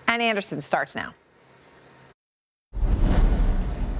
Ann Anderson starts now.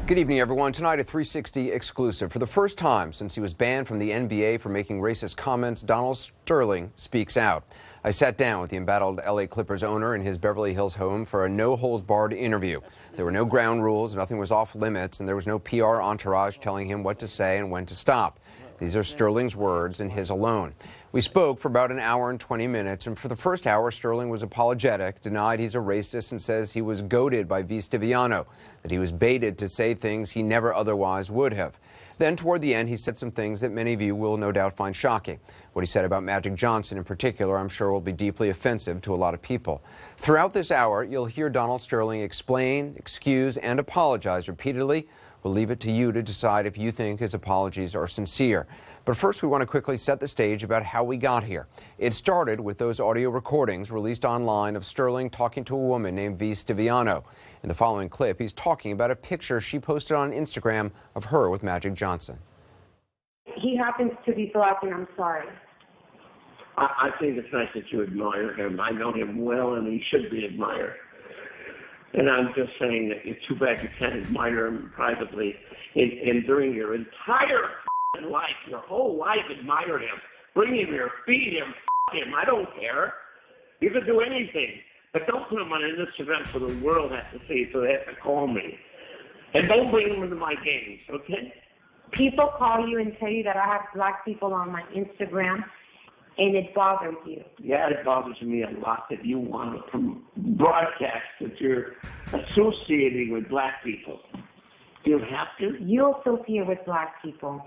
Good evening, everyone. Tonight, a 360 exclusive. For the first time since he was banned from the NBA for making racist comments, Donald Sterling speaks out. I sat down with the embattled LA Clippers owner in his Beverly Hills home for a no-holds-barred interview. There were no ground rules, nothing was off limits, and there was no PR entourage telling him what to say and when to stop. These are Sterling's words and his alone. We spoke for about an hour and 20 minutes, and for the first hour, Sterling was apologetic, denied he's a racist, and says he was goaded by V. Stiviano, that he was baited to say things he never otherwise would have. Then, toward the end, he said some things that many of you will no doubt find shocking. What he said about Magic Johnson in particular, I'm sure, will be deeply offensive to a lot of people. Throughout this hour, you'll hear Donald Sterling explain, excuse, and apologize repeatedly. We'll leave it to you to decide if you think his apologies are sincere. But first, we want to quickly set the stage about how we got here. It started with those audio recordings released online of Sterling talking to a woman named V. Stiviano. In the following clip, he's talking about a picture she posted on Instagram of her with Magic Johnson. He happens to be black, and I'm sorry. I think it's nice that you admire him. I know him well, and he should be admired. And I'm just saying that it's too bad you can't admire him privately. And during your entire life, your whole life, admire him. Bring him here, feed him, him. I don't care. You can do anything. But don't put him on an Instagram for the world has to see, so they have to call me. And don't bring him into my games, okay? People call you and tell you that I have black people on my Instagram, and it bothers you. Yeah, it bothers me a lot that you want to broadcast that you're associating with black people. Do you have to? You associate with black people.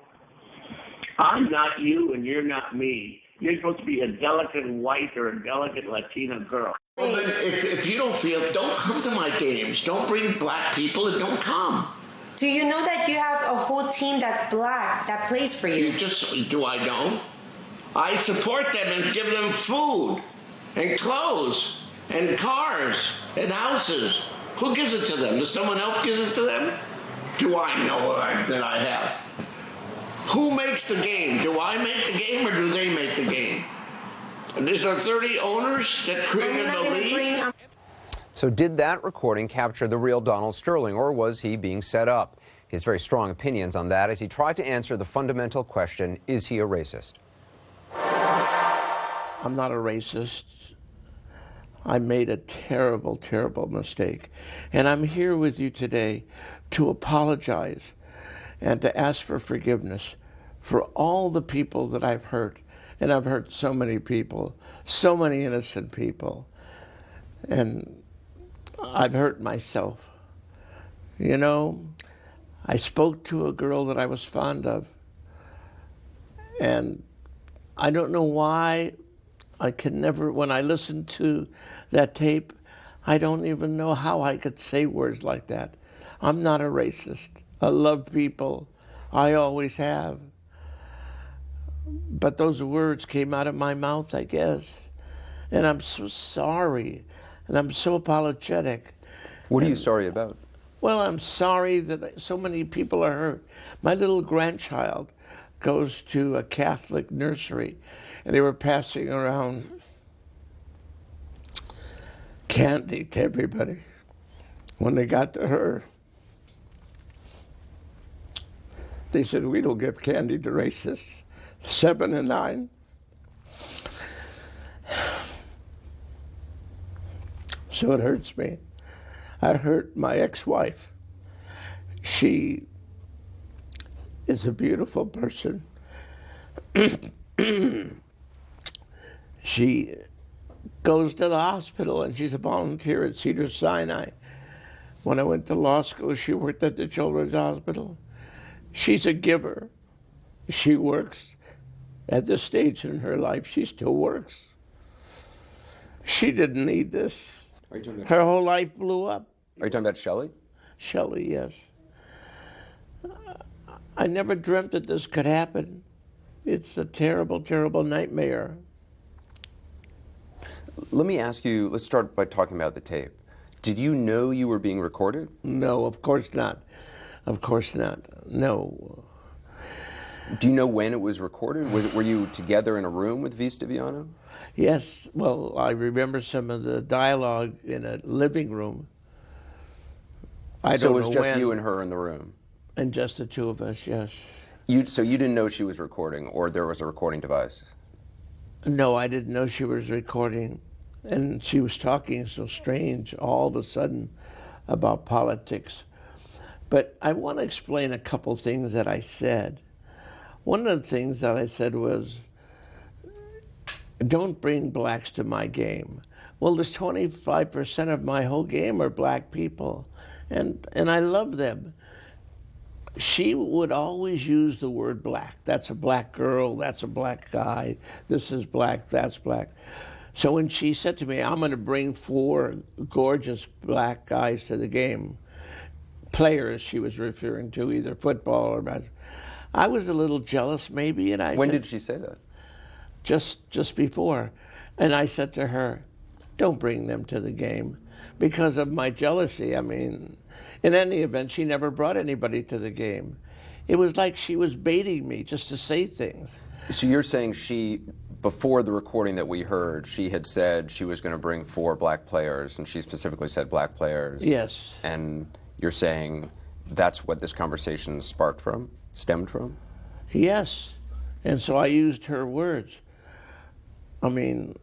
I'm not you, and you're not me. You're supposed to be a delicate white or a delicate Latina girl. Well, then, if you don't feel, don't come to my games. Don't bring black people and don't come. Do you know that you have a whole team that's black that plays for you? Do I know? I support them and give them food and clothes and cars and houses. Who gives it to them? Does someone else give it to them? Do I know that I have? Who makes the game? Do I make the game or do they make the game? And is there 30 owners that created the league? So did that recording capture the real Donald Sterling, or was he being set up? He has very strong opinions on that as he tried to answer the fundamental question, is he a racist? I'm not a racist. I made a terrible, terrible mistake. And I'm here with you today to apologize and to ask for forgiveness for all the people that I've hurt. And I've hurt so many people, so many innocent people. And I've hurt myself. You know, I spoke to a girl that I was fond of. And I don't know why I can never, when I listen to that tape, I don't even know how I could say words like that. I'm not a racist. I love people. I always have. But those words came out of my mouth, I guess. And I'm so sorry. And I'm so apologetic. What are you sorry about? Well, I'm sorry that so many people are hurt. My little grandchild goes to a Catholic nursery, and they were passing around candy to everybody. When they got to her, they said, we don't give candy to racists. 7 and 9. So it hurts me. I hurt my ex-wife. She is a beautiful person. She goes to the hospital and she's a volunteer at Cedars-Sinai. When I went to law school, she worked at the Children's Hospital. She's a giver. She works at this stage in her life. She still works. She didn't need this. Are you talking about her whole life blew up. Are you talking about Shelley? Shelley, yes. I never dreamt that this could happen. It's a terrible, terrible nightmare. Let me ask you, let's start by talking about the tape. Did you know you were being recorded? No, of course not. Of course not. No. Do you know when it was recorded? Were you together in a room with V. Stiviano? Yes, well, I remember some of the dialogue in a living room. So it was just you and her in the room? And just the two of us, yes. So you didn't know she was recording, or there was a recording device? No, I didn't know she was recording. And she was talking so strange all of a sudden about politics. But I want to explain a couple things that I said. One of the things that I said was, don't bring blacks to my game. Well, there's 25% of my whole game are black people, and I love them. She would always use the word black. That's a black girl, that's a black guy, this is black, that's black. So when she said to me, I'm going to bring 4 gorgeous black guys to the game, players she was referring to, either football or basketball, I was a little jealous maybe, and I When said, did she say that? Just before. And I said to her, don't bring them to the game because of my jealousy. I mean, in any event, she never brought anybody to the game. It was like she was baiting me just to say things. So you're saying before the recording that we heard, she had said she was going to bring 4 black players, and she specifically said black players. Yes. And you're saying that's what this conversation stemmed from? Yes. And so I used her words. I mean,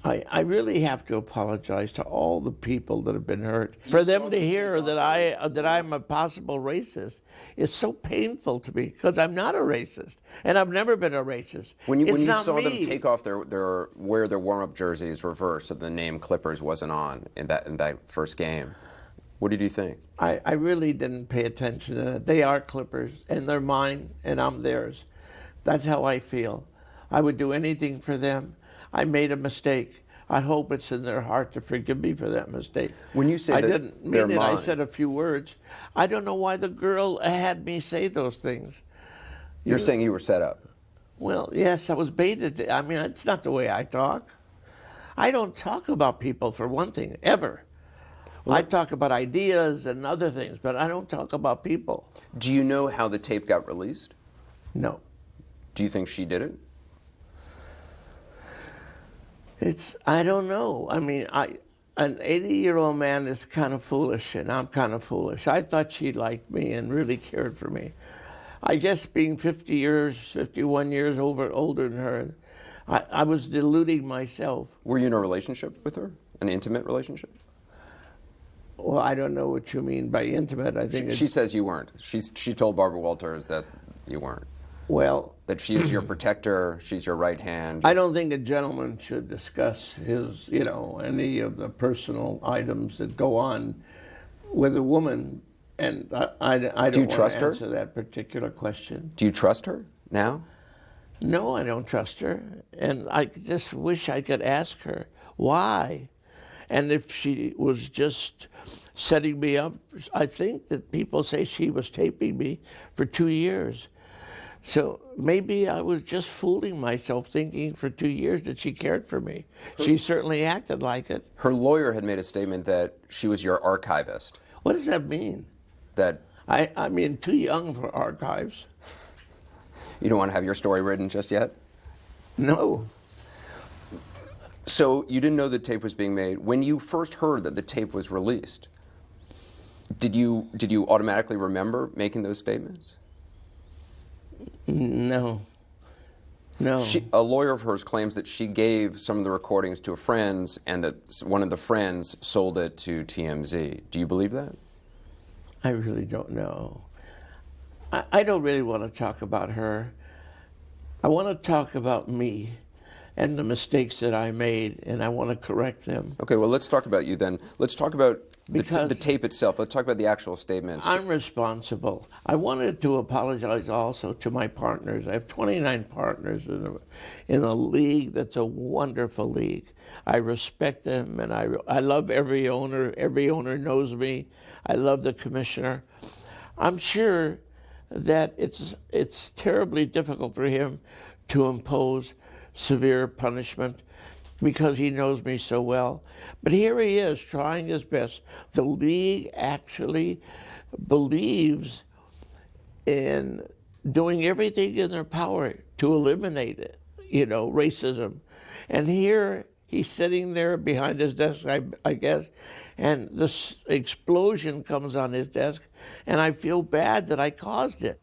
I really have to apologize to all the people that have been hurt. For them to hear that I'm a possible racist is so painful to me, because I'm not a racist, and I've never been a racist. When you saw me. them take off wear their warm-up jerseys reversed, so the name Clippers wasn't on in that first game, what did you think? I really didn't pay attention to it. They are Clippers, and they're mine, and I'm theirs. That's how I feel. I would do anything for them. I made a mistake. I hope it's in their heart to forgive me for that mistake. When you say I that didn't they're mean it. mine, I said a few words. I don't know why the girl had me say those things. you're saying you were set up. Well, yes, I was baited. I mean, it's not the way I talk. I don't talk about people, for one thing, ever. I talk about ideas and other things, but I don't talk about people. Do you know how the tape got released? No. Do you think she did it? I don't know. I mean, an 80-year-old man is kind of foolish, and I'm kind of foolish. I thought she liked me and really cared for me. I guess being 51 years older than her, I was deluding myself. Were you in a relationship with her? An intimate relationship? Well, I don't know what you mean by intimate. I think She says you weren't. She told Barbara Walters that you weren't. Well, that she is your protector, she's your right hand. I don't think a gentleman should discuss his, any of the personal items that go on with a woman, and I don't want to answer that particular question. Do you trust her now? No, I don't trust her, and I just wish I could ask her why, and if she was just setting me up. I think that people say she was taping me for 2 years. So maybe I was just fooling myself, thinking for 2 years that she cared for me. She certainly acted like it. Her lawyer had made a statement that she was your archivist. What does that mean? That I mean, too young for archives. You don't want to have your story written just yet? No. So you didn't know the tape was being made. When you first heard that the tape was released, did you automatically remember making those statements? No. A lawyer of hers claims that she gave some of the recordings to friends and that one of the friends sold it to TMZ. Do you believe that? I really don't know. I don't really want to talk about her. I want to talk about me and the mistakes that I made, and I want to correct them. Okay, well, let's talk about you then. Let's talk about the tape itself. Let's talk about the actual statements. I'm responsible. I wanted to apologize also to my partners. I have 29 partners in a league that's a wonderful league. I respect them, and I love every owner. Every owner knows me. I love the commissioner. I'm sure that it's terribly difficult for him to impose severe punishment because he knows me so well. But here he is trying his best. The league actually believes in doing everything in their power to eliminate it, racism. And here he's sitting there behind his desk, I guess, and this explosion comes on his desk, and I feel bad that I caused it.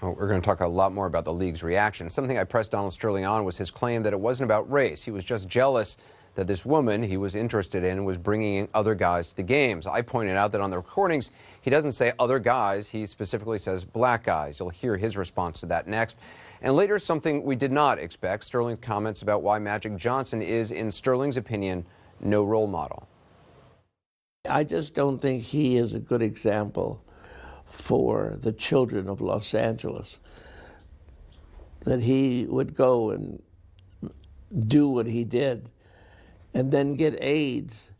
Well, we're going to talk a lot more about the league's reaction. Something I pressed Donald Sterling on was his claim that it wasn't about race. He was just jealous that this woman he was interested in was bringing in other guys to the games. I pointed out that on the recordings, he doesn't say other guys. He specifically says black guys. You'll hear his response to that next. And later, something we did not expect, Sterling's comments about why Magic Johnson is, in Sterling's opinion, no role model. I just don't think he is a good example for the children of Los Angeles, that he would go and do what he did and then get AIDS.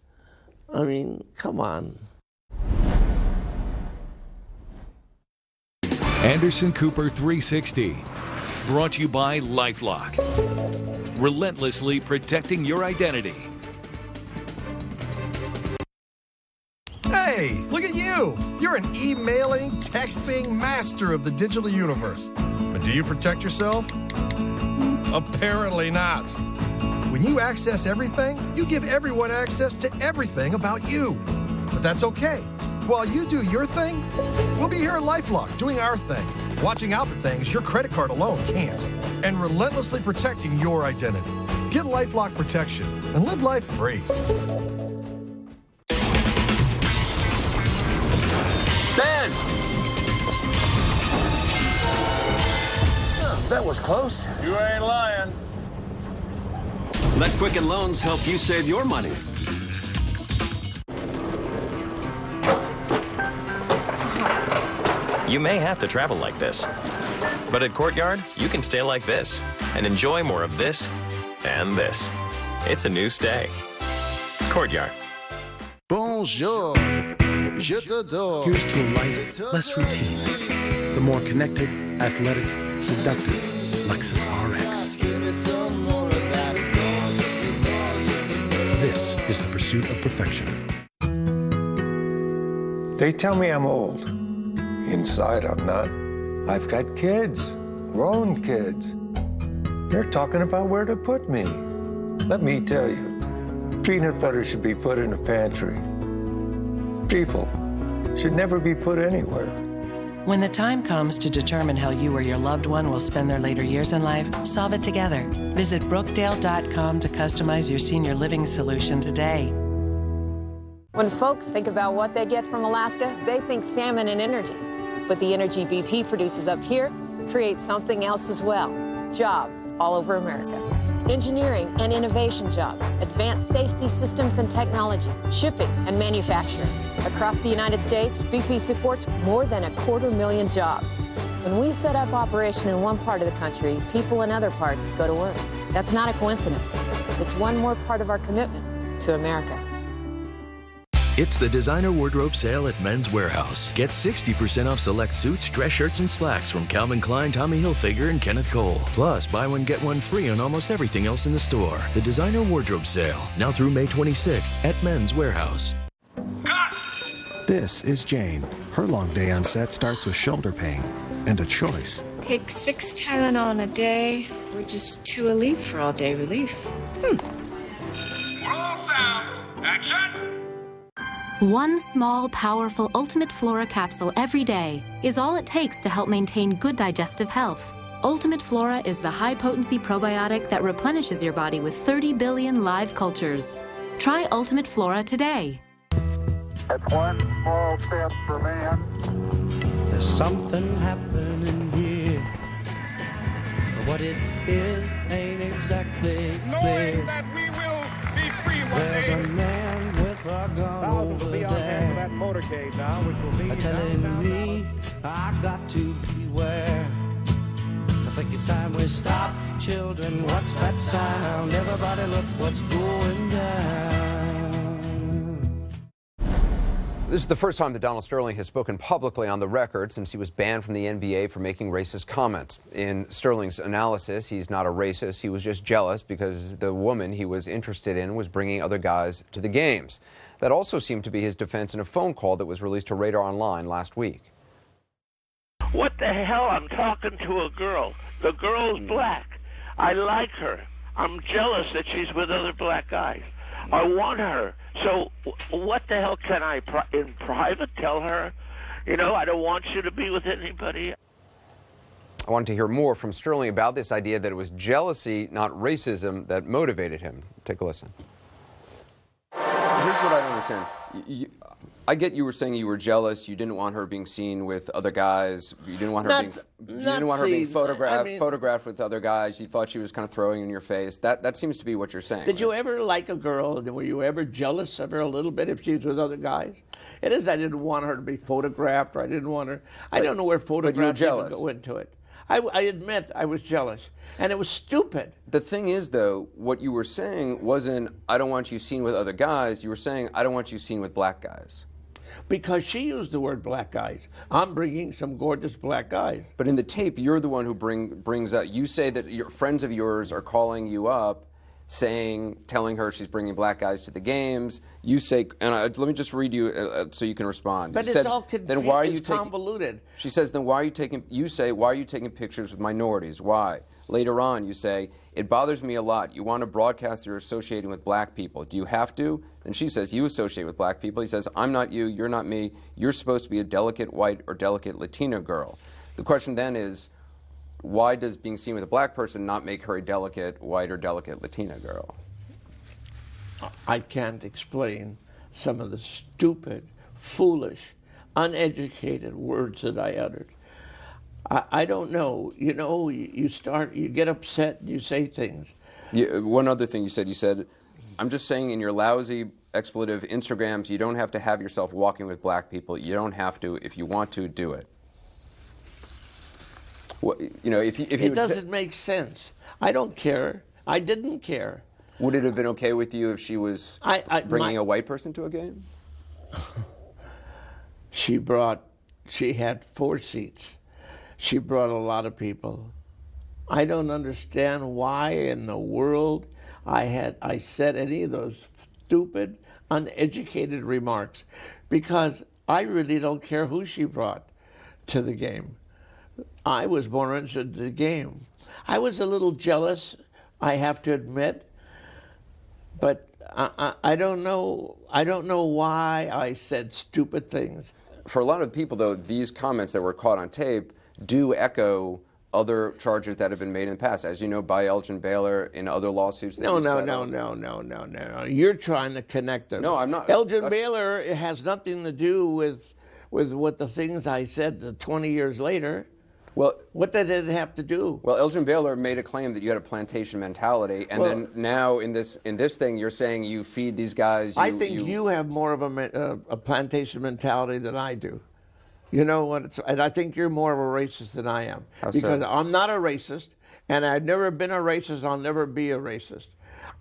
I mean, come on. Anderson Cooper 360, brought to you by LifeLock, relentlessly protecting your identity. Hey, look at you. You're an emailing, texting master of the digital universe. But do you protect yourself? Apparently not. When you access everything, you give everyone access to everything about you. But that's okay. While you do your thing, we'll be here at LifeLock doing our thing, watching out for things your credit card alone can't, and relentlessly protecting your identity. Get LifeLock protection and live life free. Ben! Oh, that was close. You ain't lying. Let Quicken Loans help you save your money. You may have to travel like this, but at Courtyard, you can stay like this and enjoy more of this and this. It's a new stay. Courtyard. Bonjour. Je t'adore. Here's to a life less routine. The more connected, athletic, seductive Lexus RX. This is the pursuit of perfection. They tell me I'm old. Inside, I'm not. I've got kids, grown kids. They're talking about where to put me. Let me tell you, peanut butter should be put in a pantry. People should never be put anywhere. When the time comes to determine how you or your loved one will spend their later years in life, solve it together. Visit Brookdale.com to customize your senior living solution today. When folks think about what they get from Alaska, they think salmon and energy. But the energy BP produces up here creates something else as well. Jobs all over America. Engineering and innovation jobs, advanced safety systems and technology, shipping and manufacturing. Across the United States, BP supports more than 250,000 jobs. When we set up operation in one part of the country, people in other parts go to work. That's not a coincidence. It's one more part of our commitment to America. It's the designer wardrobe sale at Men's Warehouse. Get 60% off select suits, dress shirts, and slacks from Calvin Klein, Tommy Hilfiger, and Kenneth Cole. Plus, buy one, get one free on almost everything else in the store. The designer wardrobe sale, now through May 26th at Men's Warehouse. This is Jane. Her long day on set starts with shoulder pain and a choice. Take 6 Tylenol a day or just 2 Aleve for all day relief. Roll sound. Action. One small, powerful Ultimate Flora capsule every day is all it takes to help maintain good digestive health. Ultimate Flora is the high-potency probiotic that replenishes your body with 30 billion live cultures. Try Ultimate Flora today. That's one small step for man. There's something happening here. But what it is ain't exactly clear. That we will be free one There's day. a man with a gun over will be on hand for that motorcade now, which will be telling me I got to beware. I think it's time we stop. Children, what's that sound? Everybody look what's going down. This is the first time that Donald Sterling has spoken publicly on the record since he was banned from the NBA for making racist comments. In Sterling's analysis, he's not a racist. He was just jealous because the woman he was interested in was bringing other guys to the games. That also seemed to be his defense in a phone call that was released to Radar Online last week. What the hell? I'm talking to a girl. The girl's black. I like her. I'm jealous that she's with other black guys. I want her. So what the hell can I, in private, tell her? You know, I don't want you to be with anybody. I wanted to hear more from Sterling about this idea that it was jealousy, not racism, that motivated him. Take a listen. Here's what I don't understand. I get you were saying you were jealous. You didn't want her being seen with other guys. You didn't want her being photographed with other guys. You thought she was kind of throwing in your face. That seems to be what you're saying. Did you ever like a girl? Were you ever jealous of her a little bit if she was with other guys? It is. I didn't want her to be photographed, or I didn't want her. I don't know where photographs even go into it. I admit I was jealous, and it was stupid. The thing is, though, what you were saying wasn't, I don't want you seen with other guys. You were saying, I don't want you seen with black guys. Because she used the word black guys. I'm bringing some gorgeous black guys. But in the tape, you're the one who brings up, you say that your friends of yours are calling you up, telling her she's bringing black guys to the games. You say, and let me just read you so you can respond. But you it's said, all confused. then why are you convoluted. She says, then why are you taking, you say, why are you taking pictures with minorities? Why? Later on, you say, it bothers me a lot. You want to broadcast you're associating with black people. Do you have to? And she says, you associate with black people. He says, I'm not you, you're not me. You're supposed to be a delicate white or delicate Latina girl. The question then is, why does being seen with a black person not make her a delicate white or delicate Latina girl? I can't explain some of the stupid, foolish, uneducated words that I uttered. I don't know. You know, you get upset, and you say things. One other thing you said, I'm just saying in your lousy expletive Instagrams, you don't have to have yourself walking with black people. You don't have to. If you want to, do it. If it doesn't make sense. I don't care. I didn't care. Would it have been okay with you if she was bringing a white person to a game? She had 4 seats. She brought a lot of people. I don't understand why in the world I said any of those stupid, uneducated remarks, because I really don't care who she brought to the game. I was more interested in the game. I was a little jealous, I have to admit, but I don't know. I don't know why I said stupid things. For a lot of people, though, these comments that were caught on tape do echo other charges that have been made in the past, as you know, by Elgin Baylor in other lawsuits. No. You're trying to connect them. No, I'm not. Elgin Baylor has nothing to do with what the things I said 20 years later. Well, what did it have to do? Well, Elgin Baylor made a claim that you had a plantation mentality, and then now in this thing, you're saying you feed these guys. I think you have more of a plantation mentality than I do. You know what? And I think you're more of a racist than I am. Because I'm not a racist, and I've never been a racist, and I'll never be a racist.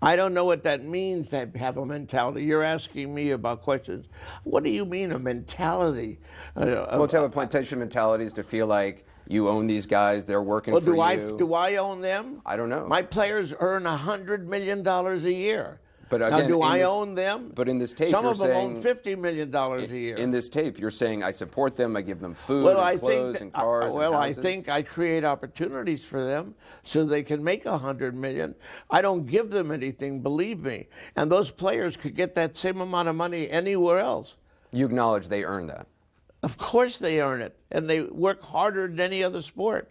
I don't know what that means to have a mentality. You're asking me about questions. What do you mean, a mentality? To have a plantation mentality is to feel like you own these guys, they're working for you. Do I own them? I don't know. My players earn $100 million a year. But again, now, do I own them? But in this tape, some you're of them saying, own $50 million a year. In this tape, you're saying I support them, I give them food and clothes and cars and houses. I think I create opportunities for them so they can make $100 million. I don't give them anything, believe me. And those players could get that same amount of money anywhere else. You acknowledge they earn that? Of course they earn it, and they work harder than any other sport.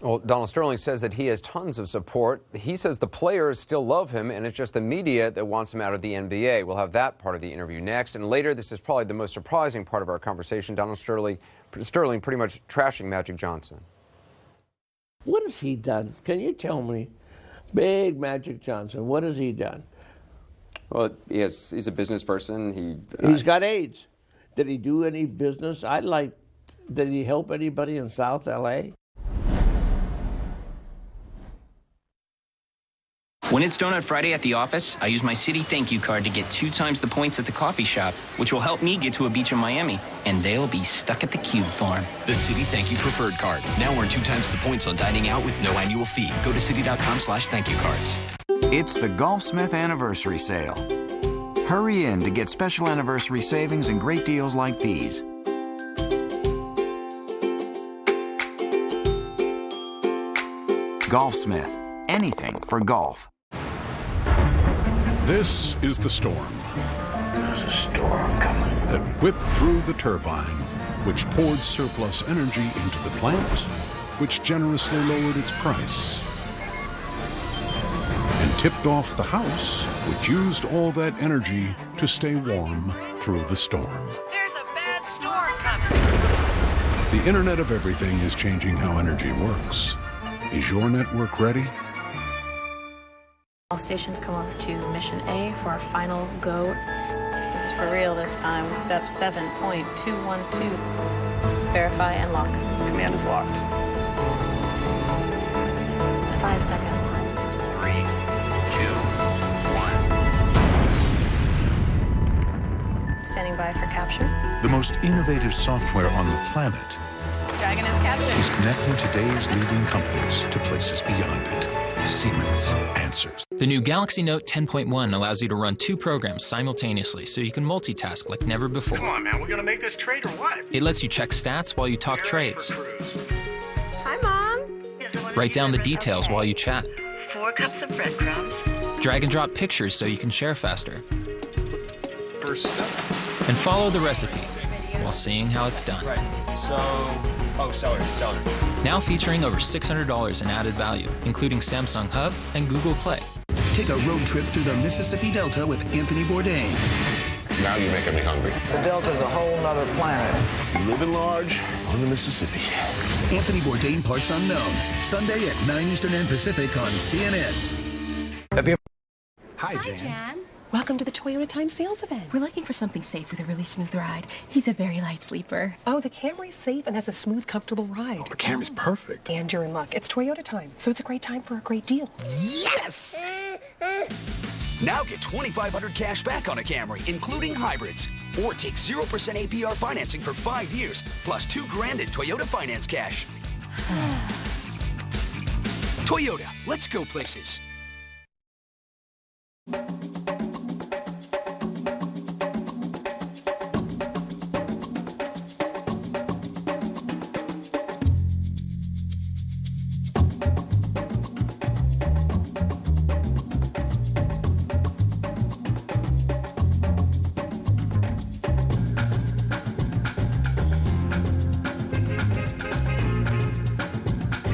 Well, Donald Sterling says that he has tons of support. He says the players still love him, and it's just the media that wants him out of the NBA. We'll have that part of the interview next. And later, this is probably the most surprising part of our conversation, Donald Sterling pretty much trashing Magic Johnson. What has he done? Can you tell me? Big Magic Johnson, what has he done? Well, he's a business person. He's got AIDS. Did he do any business? Did he help anybody in South L.A.? When it's Donut Friday at the office, I use my Citi Thank You card to get 2 times the points at the coffee shop, which will help me get to a beach in Miami. And they'll be stuck at the Cube Farm. The Citi Thank You Preferred Card. Now earn 2 times the points on dining out with no annual fee. Go to Citi.com/thankyoucards. It's the Golfsmith Anniversary Sale. Hurry in to get special anniversary savings and great deals like these. Golfsmith. Anything for golf. This is the storm. There's a storm coming. That whipped through the turbine, which poured surplus energy into the plant, which generously lowered its price, and tipped off the house, which used all that energy to stay warm through the storm. There's a bad storm coming. The Internet of Everything is changing how energy works. Is your network ready? All stations come over to Mission A for our final go. This is for real this time. Step 7.212. Verify and lock. Command is locked. 5 seconds. 3, 2, 1. Standing by for capture. The most innovative software on the planet Dragon is captured. is connecting today's leading companies to places beyond it. Siemens answers. The new Galaxy Note 10.1 allows you to run 2 programs simultaneously so you can multitask like never before. Come on, man. We're going to make this trade or what? It lets you check stats while you talk trades. Hi, Mom. Write down the details while you chat. 4 cups of breadcrumbs. Drag and drop pictures so you can share faster. First step. And follow the recipe while seeing how it's done. Right. So, celery. Now featuring over $600 in added value, including Samsung Hub and Google Play. Take a road trip through the Mississippi Delta with Anthony Bourdain. Now you're making me hungry. The Delta's a whole nother planet. Living large on the Mississippi. Anthony Bourdain, Parts Unknown. Sunday at 9 Eastern and Pacific on CNN. Have you Hi, Jan. Welcome to the Toyota Time sales event. We're looking for something safe with a really smooth ride. He's a very light sleeper. Oh, the Camry's safe and has a smooth, comfortable ride. Oh, the Camry's perfect. And you're in luck. It's Toyota Time, so it's a great time for a great deal. Yes! Now get $2,500 cash back on a Camry, including hybrids. Or take 0% APR financing for 5 years, plus $2,000 in Toyota finance cash. Toyota, let's go places.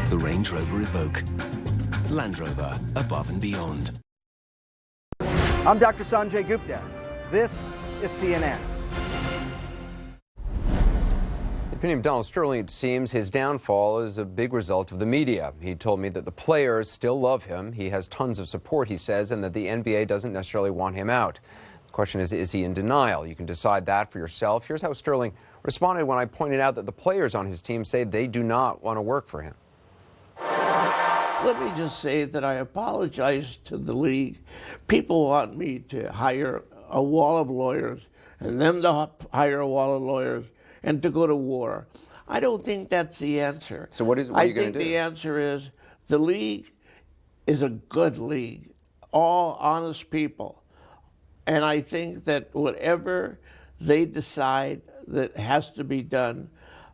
The Range Rover Evoque. Land Rover, above and beyond. I'm Dr. Sanjay Gupta. This is CNN. In the opinion of Donald Sterling, it seems his downfall is a big result of the media. He told me that the players still love him. He has tons of support, he says, and that the NBA doesn't necessarily want him out. The question is he in denial? You can decide that for yourself. Here's how Sterling responded when I pointed out that the players on his team say they do not want to work for him. Let me just say that I apologize to the league. People want me to hire a wall of lawyers and them to hire a wall of lawyers and to go to war. I don't think that's the answer. So what are you going to do? I think the answer is the league is a good league, all honest people. And I think that whatever they decide that has to be done,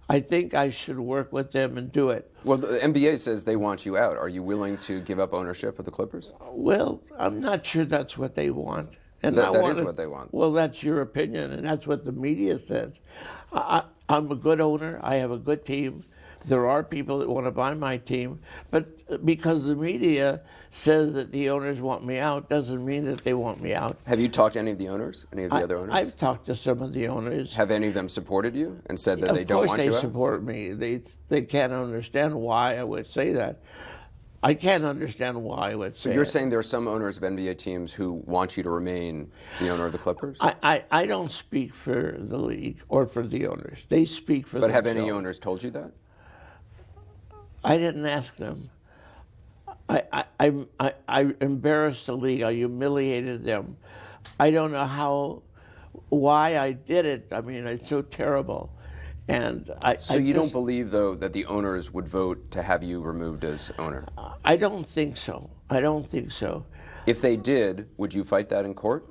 I think I should work with them and do it. Well, the NBA says they want you out. Are you willing to give up ownership of the Clippers? Well, I'm not sure that's what they want. And that is what they want. Well, that's your opinion, and that's what the media says. I'm a good owner. I have a good team. There are people that want to buy my team, but because the media says that the owners want me out doesn't mean that they want me out. Have you talked to any of the owners? Any of the other owners? I've talked to some of the owners. Have any of them supported you and said that they don't want you out? Of course they support me. They can't understand why I would say that. I can't understand why I would say So you're it. saying there are some owners of NBA teams who want you to remain the owner of the Clippers? I don't speak for the league or for the owners. They speak for But themselves. have any owners told you that? I didn't ask them. I embarrassed the league. I humiliated them. I don't know why I did it. I mean, it's so terrible. And So you don't believe, though, that the owners would vote to have you removed as owner? I don't think so. I don't think so. If they did, would you fight that in court?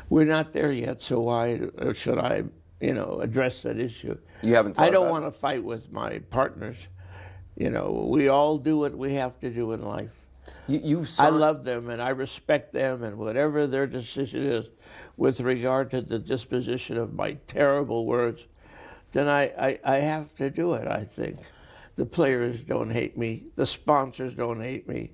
We're not there yet, so why should I, address that issue? You haven't thought I don't about want to fight with my partners. You know, we all do what we have to do in life. I love them and I respect them, and whatever their decision is with regard to the disposition of my terrible words, then I have to do it, I think. The players don't hate me. The sponsors don't hate me.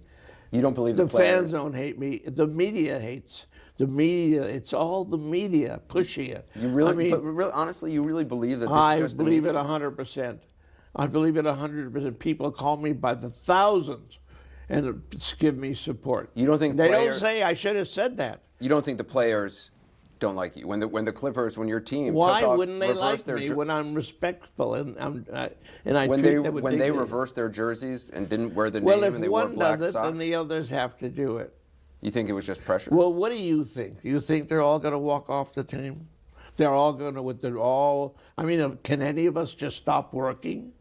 You don't believe the players? fans don't hate me. The media hates. The media, it's all the media pushing it. You really, I mean, but really, honestly, you really believe that this I is just believe the it media? 100%. I believe it 100%. People call me by the thousands and give me support. You don't think they don't say I should have said that? You don't think the players don't like you when the Clippers, when your team Why took off, wouldn't they like me when I'm respectful and I when treat they them with when they dignity? reversed their jerseys and didn't wear the Well, name if and they wore one black does it, socks? then the others have to do it. You think it was just pressure? Well, what do you think? You think they're all going to walk off the team? They're all going to, I mean, can any of us just stop working?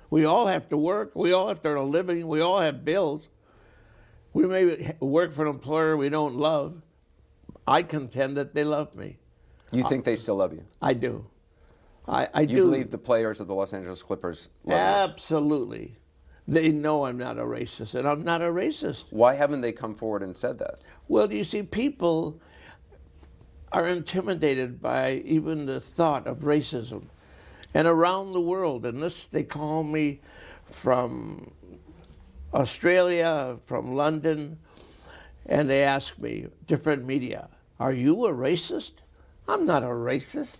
We all have to work. We all have to earn a living. We all have bills. We may work for an employer we don't love. I contend that they love me. You think they still love you? I do. I do. You believe the players of the Los Angeles Clippers love Absolutely. They know I'm not a racist, and I'm not a racist. Why haven't they come forward and said that? Well, you see, people are intimidated by even the thought of racism. And around the world, and this, they call me from Australia, from London, and they ask me, different media, are you a racist? I'm not a racist.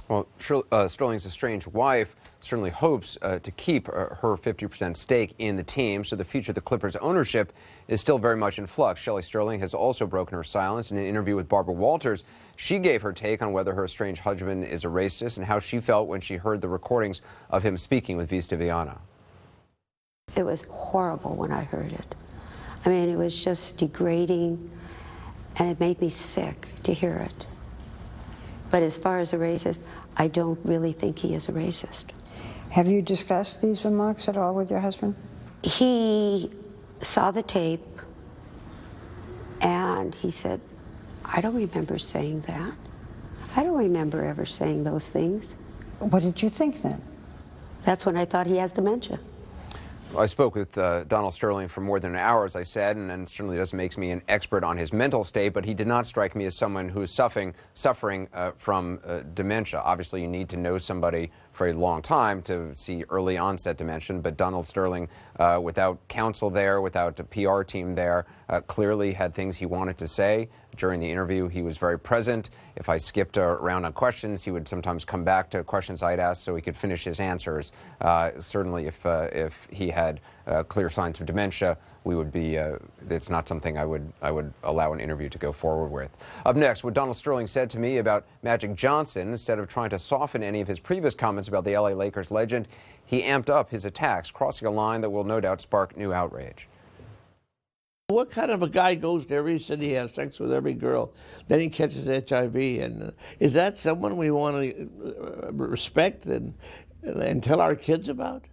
Well, Sterling's estranged wife certainly hopes to keep her 50% stake in the team, so the future of the Clippers' ownership is still very much in flux. Shelley Sterling has also broken her silence. In an interview with Barbara Walters, she gave her take on whether her estranged husband is a racist and how she felt when she heard the recordings of him speaking with Vista Viana. It was horrible when I heard it. I mean, it was just degrading, and it made me sick to hear it. But as far as a racist, I don't really think he is a racist. Have you discussed these remarks at all with your husband? He saw the tape, and he said, I don't remember saying that. I don't remember ever saying those things. What did you think then? That's when I thought he has dementia. I spoke with Donald Sterling for more than an hour, as I said, and certainly doesn't make me an expert on his mental state, but he did not strike me as someone who is suffering from dementia. Obviously, you need to know somebody for a long time to see early onset dementia, but Donald Sterling, without counsel there, without a PR team there, clearly had things he wanted to say. During the interview, he was very present. If I skipped around on questions, he would sometimes come back to questions I'd asked so he could finish his answers. Certainly, if he had clear signs of dementia, we would be. It's not something I would allow an interview to go forward with. Up next, what Donald Sterling said to me about Magic Johnson. Instead of trying to soften any of his previous comments about the LA Lakers legend, he amped up his attacks, crossing a line that will no doubt spark new outrage. What kind of a guy goes to every city, has sex with every girl, then he catches HIV? And is that someone we want to respect and tell our kids about?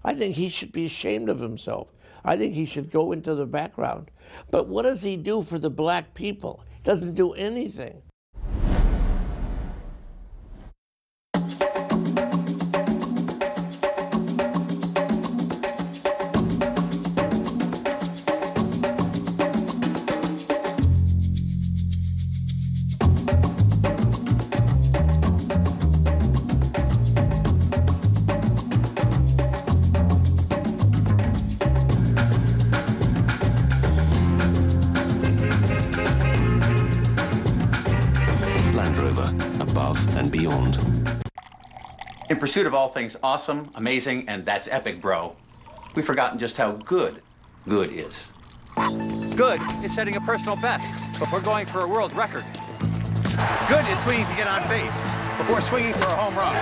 I think he should be ashamed of himself. I think he should go into the background. But what does he do for the black people? He doesn't do anything. Above and beyond. In pursuit of all things awesome, amazing, and that's epic, bro, we've forgotten just how good is. Good is setting a personal best before going for a world record. Good is swinging to get on base before swinging for a home run.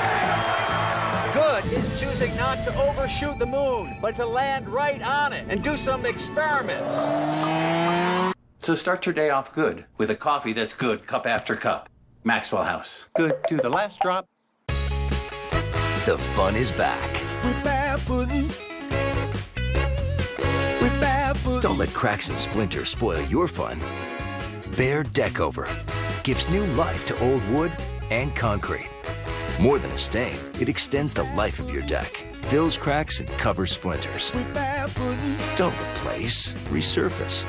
Good is choosing not to overshoot the moon, but to land right on it and do some experiments. So start your day off good with a coffee that's good cup after cup. Maxwell House. Good to the last drop. The fun is back. We're barefooting. We're barefooting. Don't let cracks and splinters spoil your fun. Bear Deck Over gives new life to old wood and concrete. More than a stain, it extends the life of your deck. fills cracks and covers splinters. Don't replace, resurface.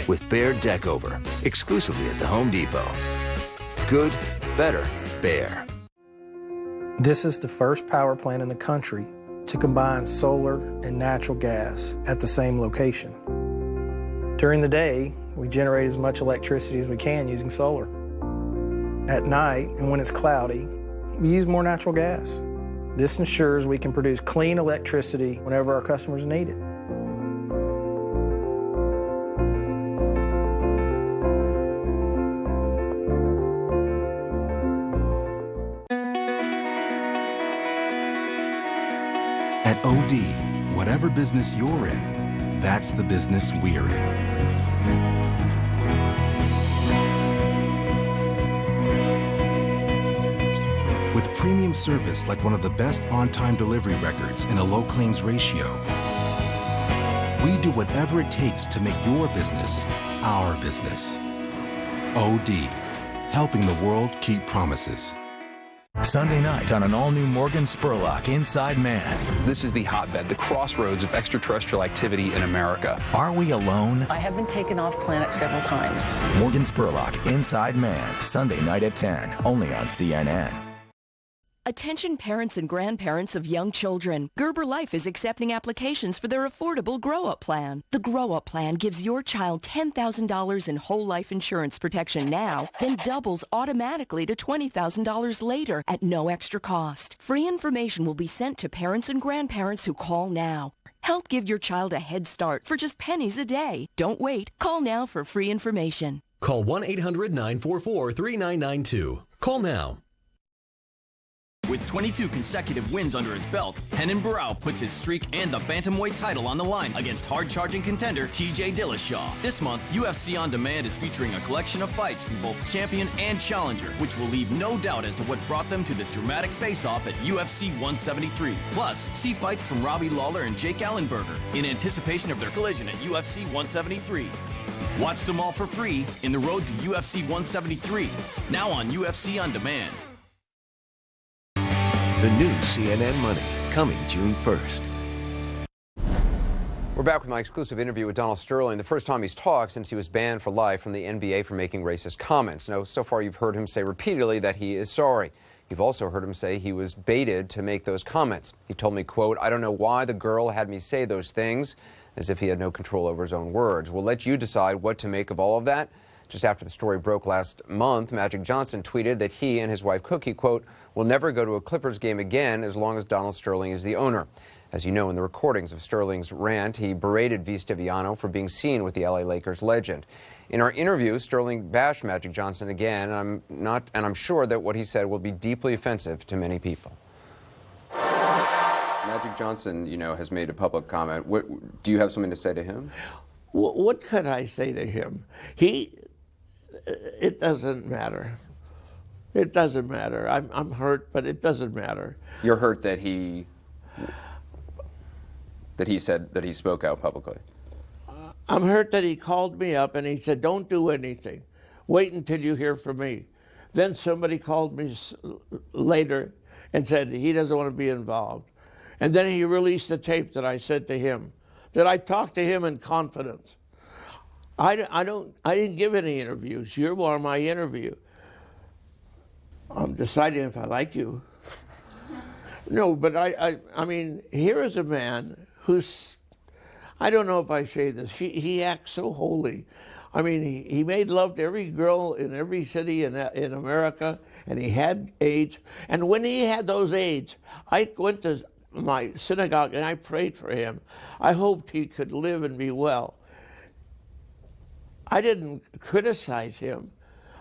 With Behr Deck Over, exclusively at the Home Depot. Good, better, Behr. This is the first power plant in the country to combine solar and natural gas at the same location. During the day, we generate as much electricity as we can using solar. At night, and when it's cloudy, we use more natural gas. This ensures we can produce clean electricity whenever our customers need it. At OD, whatever business you're in, that's the business we're in. With premium service like one of the best on-time delivery records and a low claims ratio, we do whatever it takes to make your business our business. OD, helping the world keep promises. Sunday night on an all-new Morgan Spurlock Inside Man. This is the hotbed, the crossroads of extraterrestrial activity in America. Are we alone? I have been taken off planet several times. Morgan Spurlock Inside Man, Sunday night at 10, only on CNN. Attention parents and grandparents of young children. Gerber Life is accepting applications for their affordable Grow-Up Plan. The Grow-Up Plan gives your child $10,000 in whole life insurance protection now, then doubles automatically to $20,000 later at no extra cost. Free information will be sent to parents and grandparents who call now. Help give your child a head start for just pennies a day. Don't wait. Call now for free information. Call 1-800-944-3992. Call now. With 22 consecutive wins under his belt, Renan Barão puts his streak and the bantamweight title on the line against hard-charging contender TJ Dillashaw. This month, UFC On Demand is featuring a collection of fights from both champion and challenger, which will leave no doubt as to what brought them to this dramatic face-off at UFC 173. Plus, see fights from Robbie Lawler and Jake Allenberger in anticipation of their collision at UFC 173. Watch them all for free in the road to UFC 173, now on UFC On Demand. The new CNN Money, coming June 1st. We're back with my exclusive interview with Donald Sterling, the first time he's talked since he was banned for life from the NBA for making racist comments. Now, so far you've heard him say repeatedly that he is sorry. You've also heard him say he was baited to make those comments. He told me, quote, "I don't know why the girl had me say those things," as if he had no control over his own words. We'll let you decide what to make of all of that. Just after the story broke last month, Magic Johnson tweeted that he and his wife Cookie, quote, "will never go to a Clippers game again as long as Donald Sterling is the owner." As you know, in the recordings of Sterling's rant, he berated V. Stiviano for being seen with the LA Lakers legend. In our interview, Sterling bashed Magic Johnson again, and I'm sure that what he said will be deeply offensive to many people. Magic Johnson, has made a public comment. Do you have something to say to him? What could I say to him? It doesn't matter. It doesn't matter. I'm hurt, but it doesn't matter. You're hurt that he said that he spoke out publicly. I'm hurt that he called me up and he said, "Don't do anything. Wait until you hear from me." Then somebody called me later and said he doesn't want to be involved. And then he released a tape that I said to him, that I talked to him in confidence. I didn't give any interviews. You were my interview. I'm deciding if I like you. No, but I mean, here is a man who's, I don't know if I say this, he acts so holy. I mean, he made love to every girl in every city in America, and he had AIDS. And when he had those AIDS, I went to my synagogue and I prayed for him. I hoped he could live and be well. I didn't criticize him.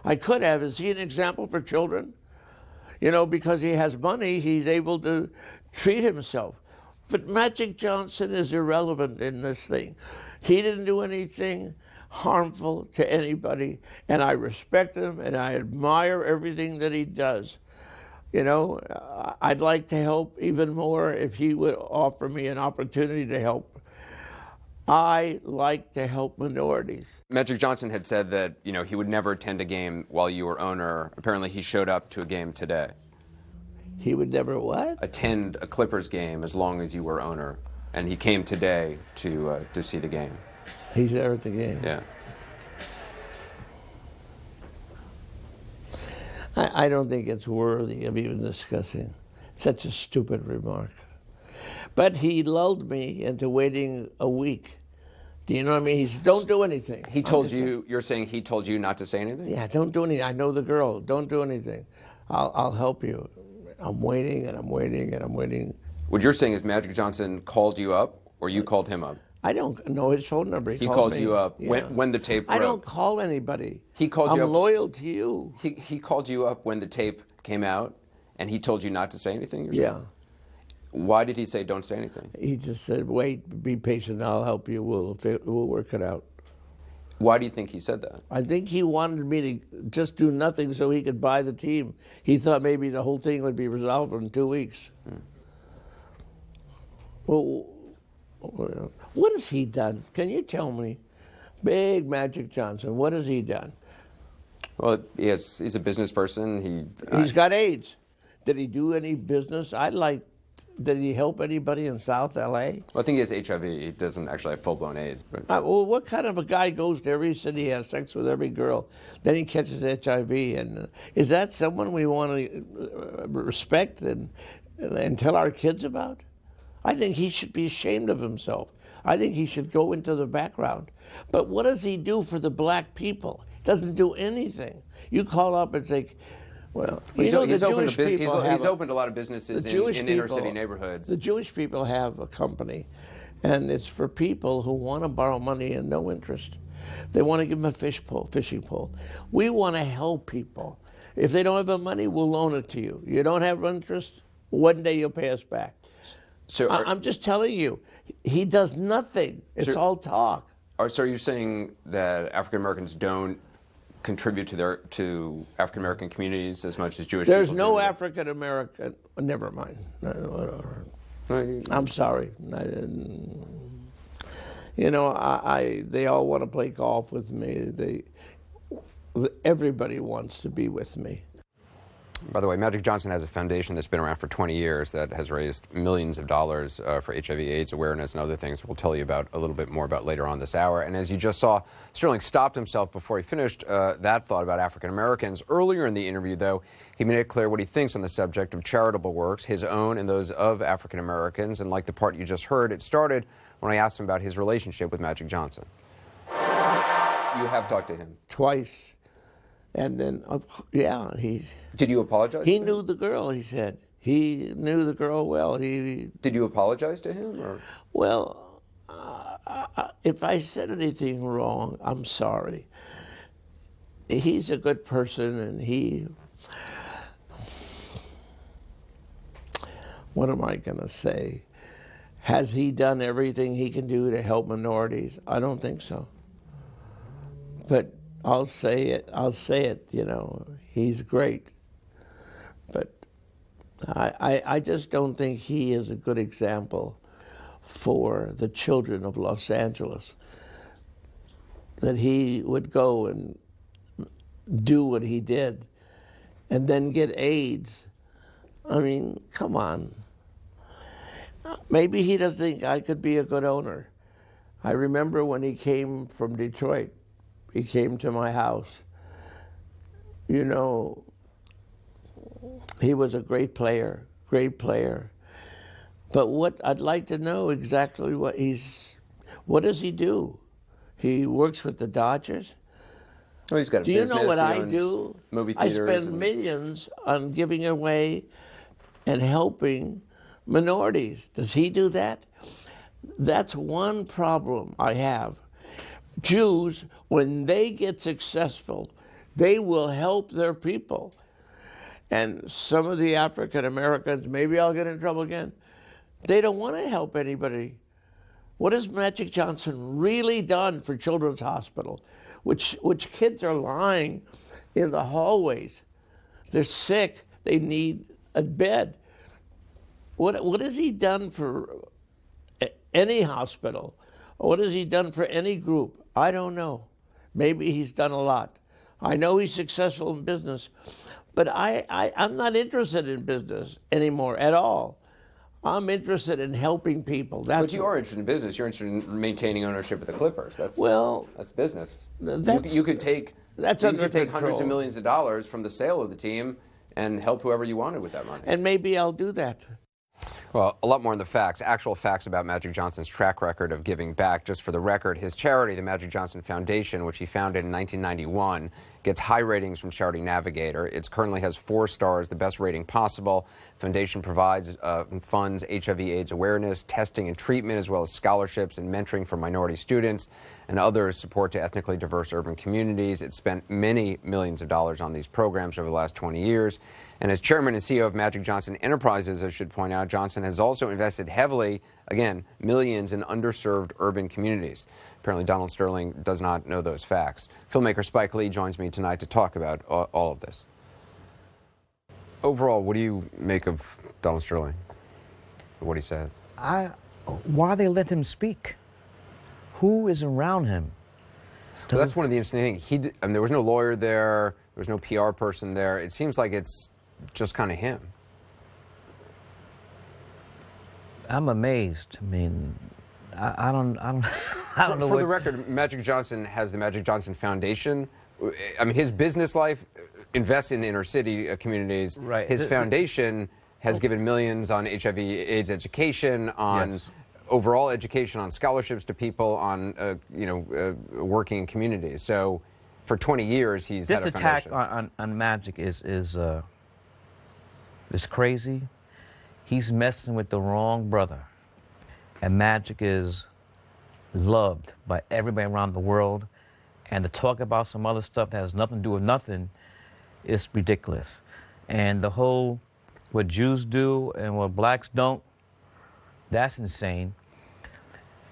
I could have. Is he an example for children? Because he has money, he's able to treat himself. But Magic Johnson is irrelevant in this thing. He didn't do anything harmful to anybody, and I respect him and I admire everything that he does. I'd like to help even more if he would offer me an opportunity to help. I like to help minorities. Magic Johnson had said that, he would never attend a game while you were owner. Apparently he showed up to a game today. He would never what? Attend a Clippers game as long as you were owner, and he came today to see the game. He's there at the game. Yeah. I don't think it's worthy of even discussing. Such a stupid remark. But he lulled me into waiting a week. Do you know what I mean? He said, don't do anything. He told you, you're saying he told you not to say anything? Yeah, don't do anything. I know the girl. Don't do anything. I'll help you. I'm waiting and I'm waiting and I'm waiting. What you're saying is Magic Johnson called you up or you called him up? I don't know his phone number. He called me. you up Yeah. when the tape broke. I don't call anybody. He called you up. I'm loyal to you. He called you up when the tape came out and he told you not to say anything? Yeah. Why did he say don't say anything? He just said, wait, be patient, I'll help you, we'll work it out. Why do you think he said that? I think he wanted me to just do nothing so he could buy the team. He thought maybe the whole thing would be resolved in 2 weeks. Well, what has he done? Can you tell me? Big Magic Johnson, what has he done? Well, he's a business person. He's got AIDS. Did he do any business? Did he help anybody in South L.A.? Well, I think he has HIV. He doesn't actually have full-blown AIDS. But. Well, what kind of a guy goes to every city, has sex with every girl, then he catches HIV? And is that someone we want to respect and tell our kids about? I think he should be ashamed of himself. I think he should go into the background. But what does he do for the black people? He doesn't do anything. You call up and say, well, he's opened a lot of businesses in inner city neighborhoods. The Jewish people have a company, and it's for people who want to borrow money and no interest. They want to give them a fishing pole. We want to help people. If they don't have the money, we'll loan it to you. You don't have interest, one day you'll pay us back. So I'm just telling you, he does nothing. It's all talk. So are you saying that African Americans don't contribute to African American communities as much as Jewish people? There's no African American. Never mind. I'm sorry. You know, they all want to play golf with me. Everybody wants to be with me. By the way, Magic Johnson has a foundation that's been around for 20 years that has raised millions of dollars for HIV/AIDS awareness and other things we'll tell you about a little bit more about later on this hour. And as you just saw, Sterling stopped himself before he finished that thought about African Americans. Earlier in the interview, though, he made it clear what he thinks on the subject of charitable works, his own and those of African Americans. And like the part you just heard, it started when I asked him about his relationship with Magic Johnson. You have talked to him? Twice. And then, yeah, Did you apologize? He knew the girl, he said. He knew the girl well. Did you apologize to him? Or? Well, if I said anything wrong, I'm sorry. He's a good person, and what am I going to say? Has he done everything he can do to help minorities? I don't think so. But I'll say it, you know, he's great. But I just don't think he is a good example for the children of Los Angeles. That he would go and do what he did and then get AIDS. I mean, come on. Maybe he doesn't think I could be a good owner. I remember when he came from Detroit. He came to my house. You know, he was a great player. But what I'd like to know exactly what does he do? He works with the Dodgers. Well, he's got a business. business. Do you know what I do? Movie theaters. I spend millions on giving away and helping minorities. Does he do that? That's one problem I have. Jews, when they get successful, they will help their people. And some of the African Americans, maybe I'll get in trouble again, they don't want to help anybody. What has Magic Johnson really done for Children's Hospital? Which kids are lying in the hallways. They're sick. They need a bed. What has he done for any hospital? What has he done for any group? I don't know. Maybe he's done a lot. I know he's successful in business, But I'm not interested in business anymore at all. I'm interested in helping people. But you are interested in business. You're interested in maintaining ownership of the Clippers. That's business. You could take hundreds of millions of dollars from the sale of the team and help whoever you wanted with that money. And maybe I'll do that. Well, a lot more in the facts, actual facts about Magic Johnson's track record of giving back. Just for the record, his charity, the Magic Johnson Foundation, which he founded in 1991, gets high ratings from Charity Navigator. It currently has 4 stars, the best rating possible. Foundation provides funds HIV/AIDS awareness, testing and treatment, as well as scholarships and mentoring for minority students and other support to ethnically diverse urban communities. It's spent many millions of dollars on these programs over the last 20 years. And as chairman and CEO of Magic Johnson Enterprises, I should point out, Johnson has also invested heavily, again, millions in underserved urban communities. Apparently, Donald Sterling does not know those facts. Filmmaker Spike Lee joins me tonight to talk about all of this. Overall, what do you make of Donald Sterling, what he said? Why they let him speak? Who is around him? Well, that's one of the interesting things. There was no lawyer there. There was no PR person there. It seems like it's just kind of him. I'm amazed. I mean, I don't know. For the record, Magic Johnson has the Magic Johnson Foundation. I mean, his business life invests in inner city communities. Right. His foundation has given millions on HIV/AIDS education, on overall education, on scholarships to people, on working in communities. So, for 20 years, he's had a foundation. This attack on Magic is crazy. He's messing with the wrong brother. And Magic is loved by everybody around the world. And to talk about some other stuff that has nothing to do with nothing is ridiculous. And the whole, what Jews do and what blacks don't, that's insane.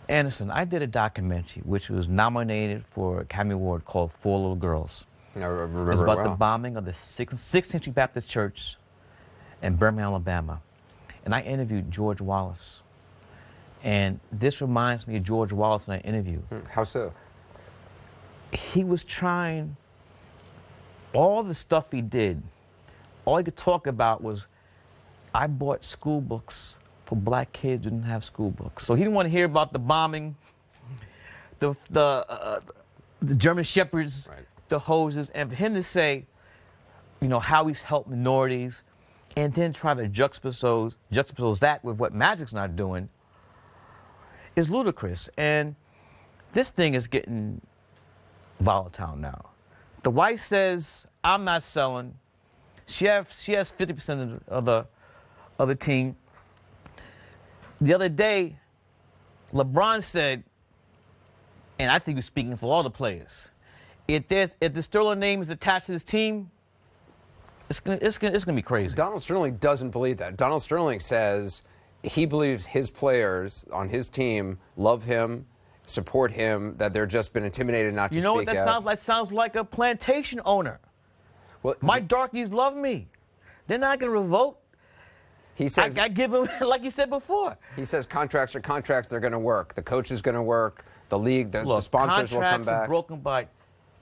Anderson, I did a documentary which was nominated for Academy Award called Four Little Girls. I remember it was about well. the bombing of the 6th Century Baptist Church in Birmingham, Alabama. And I interviewed George Wallace. And this reminds me of George Wallace in that interview. How so? He was trying, all the stuff he did, all he could talk about was, I bought school books for black kids who didn't have school books. So he didn't want to hear about the bombing, the German shepherds, the hoses, and for him to say, how he's helped minorities, and then try to juxtapose that with what Magic's not doing is ludicrous. And this thing is getting volatile now. The wife says, I'm not selling. She has 50% of the team. The other day, LeBron said, and I think he's speaking for all the players, if the Sterling name is attached to this team, it's gonna be crazy. Donald Sterling doesn't believe that. Donald Sterling says he believes his players on his team love him, support him, that they're just been intimidated not to speak out. You know what that sounds like? A plantation owner. Well, my darkies love me. They're not going to revolt. He says, I give them, like you said before. He says contracts are contracts. They're going to work. The coach is going to work. The league, the sponsors will come back. Contracts are broken by